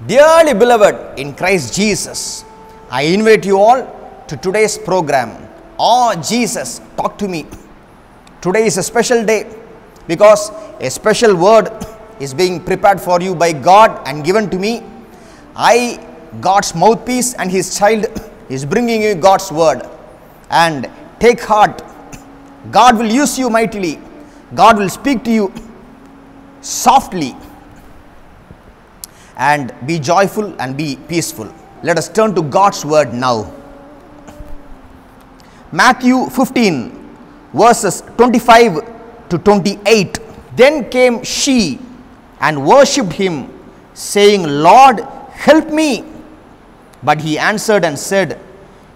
Dearly beloved in Christ Jesus, I invite you all to today's program. Oh Jesus, talk to me. Today is a special day because a special word is being prepared for you by God and given to me. I, God's mouthpiece and His child, is bringing you God's word. And take heart. God will use you mightily. God will speak to you softly. And be joyful and be peaceful. Let us turn to God's word now. Matthew 15 verses 25 to 28. Then came she and worshipped him, saying, Lord, help me. But he answered and said,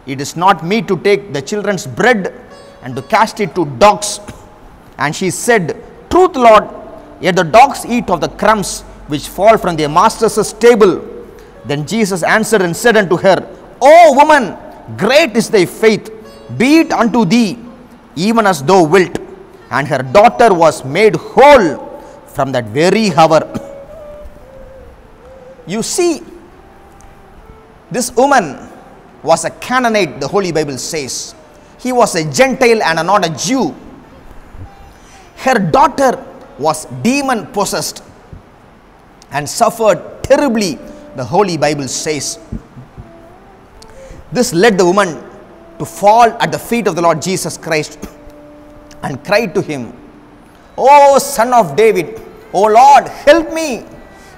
It is not meet to take the children's bread and to cast it to dogs. And she said, Truth, Lord, yet the dogs eat of the crumbs which fall from their master's table. Then Jesus answered and said unto her, O woman, great is thy faith, be it unto thee, even as thou wilt. And her daughter was made whole from that very hour. You see, this woman was a Canaanite, the Holy Bible says. He was a Gentile and not a Jew. Her daughter was demon possessed and suffered terribly, the Holy Bible says. This led the woman to fall at the feet of the Lord Jesus Christ and cried to him, O Son of David, O Lord, help me.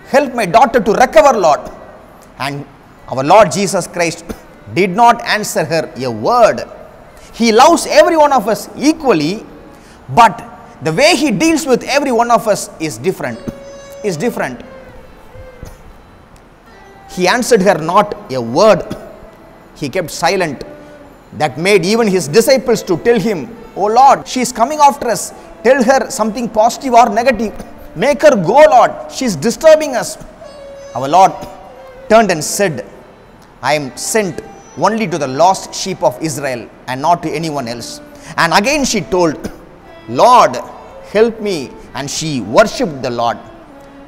Help my daughter to recover, Lord. And our Lord Jesus Christ did not answer her a word. He loves every one of us equally, but the way He deals with every one of us is different. He answered her not a word. He kept silent. That made even His disciples to tell Him, Oh Lord, she is coming after us. Tell her something positive or negative. Make her go, Lord. She is disturbing us. Our Lord turned and said, I am sent only to the lost sheep of Israel and not to anyone else. And again she told, Lord, help me. And she worshipped the Lord.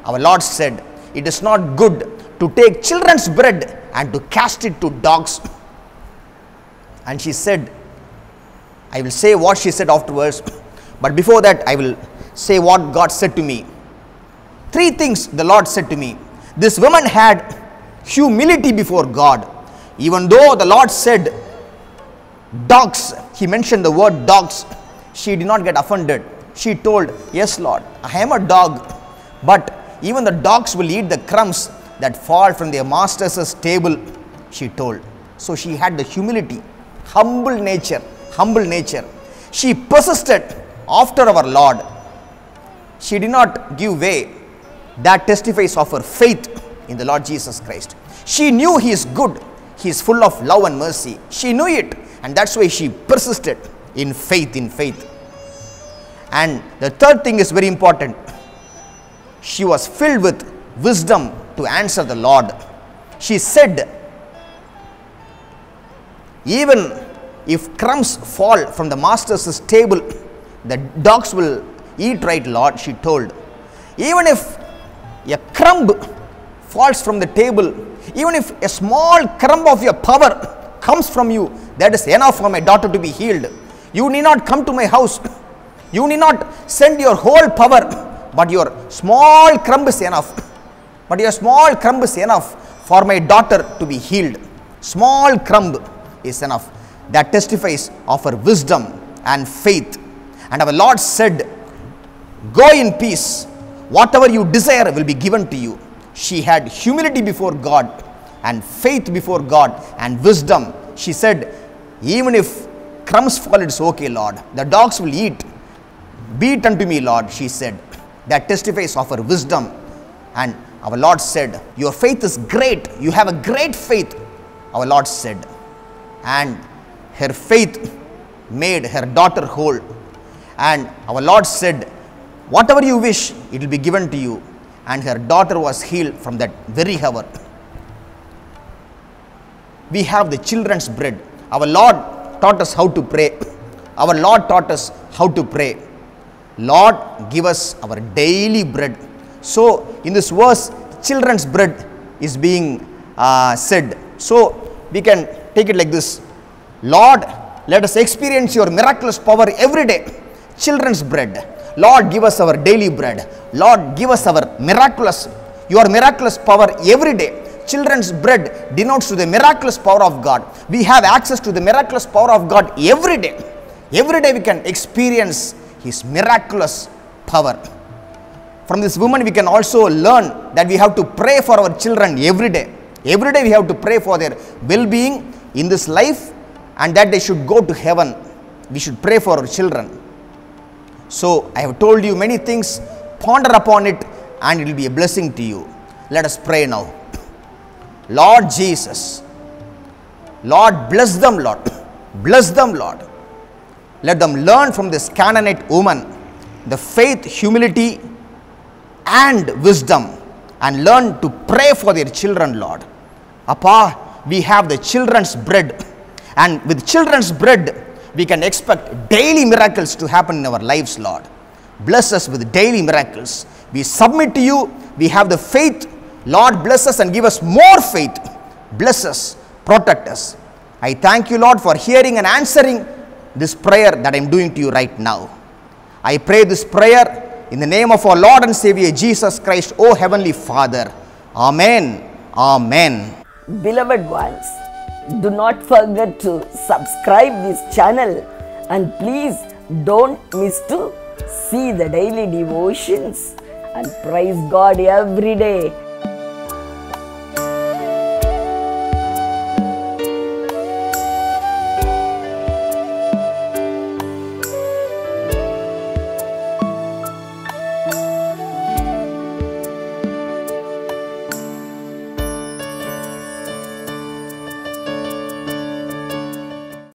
Our Lord said, It is not good to take children's bread and to cast it to dogs. And she said, I will say what she said afterwards, but before that I will say what God said to me. 3 things the Lord said to me. This woman had humility before God. Even though the Lord said dogs, He mentioned the word dogs, she did not get offended. She told, Yes Lord, I am a dog, but even the dogs will eat the crumbs that fall from their master's table, she told. So she had the humility, humble nature. She persisted after our Lord. She did not give way. That testifies of her faith in the Lord Jesus Christ. She knew He is good. He is full of love and mercy. She knew it, and that's why she persisted in faith. And the third thing is very important. She was filled with wisdom to answer the Lord. She said, even if crumbs fall from the master's table, the dogs will eat, right, Lord, she told. Even if a crumb falls from the table, even if a small crumb of your power comes from you, that is enough for my daughter to be healed. You need not come to my house. You need not send your whole power, but your small crumb is enough. For my daughter to be healed. Small crumb is enough. That testifies of her wisdom and faith. And our Lord said, Go in peace. Whatever you desire will be given to you. She had humility before God and faith before God and wisdom. She said, even if crumbs fall, it's okay, Lord. The dogs will eat. Be it unto me, Lord, she said. That testifies of her wisdom. And our Lord said, Your faith is great. You have a great faith, our Lord said. And her faith made her daughter whole. And our Lord said, Whatever you wish, it will be given to you. And her daughter was healed from that very hour. We have the children's bread. Our Lord taught us how to pray. Our Lord taught us how to pray. Lord, give us our daily bread. So, in this verse, children's bread is being said. So we can take it like this: Lord, let us experience your miraculous power every day. Children's bread. Lord, give us our daily bread. Lord, give us our your miraculous power every day. Children's bread denotes to the miraculous power of God. We have access to the miraculous power of God every day. Every day we can experience His miraculous power. From this woman we can also learn that we have to pray for our children every day. Every day we have to pray for their well-being in this life, and that they should go to heaven. We should pray for our children. So I have told you many things. Ponder upon it and it will be a blessing to you. Let us pray now. Lord Jesus, Lord, bless them, Lord. Bless them, Lord. Let them learn from this Canaanite woman the faith, humility and wisdom, and learn to pray for their children, Lord. Appa, we have the children's bread, and with children's bread we can expect daily miracles to happen in our lives, Lord. Bless us with daily miracles. We submit to you. We have the faith. Lord, bless us and give us more faith. Bless us, protect us. I thank you, Lord, for hearing and answering this prayer that I am doing to you right now. I pray this prayer in the name of our Lord and Savior Jesus Christ, O Heavenly Father. Amen. Amen. Beloved ones, do not forget to subscribe this channel, and please don't miss to see the daily devotions and praise God every day.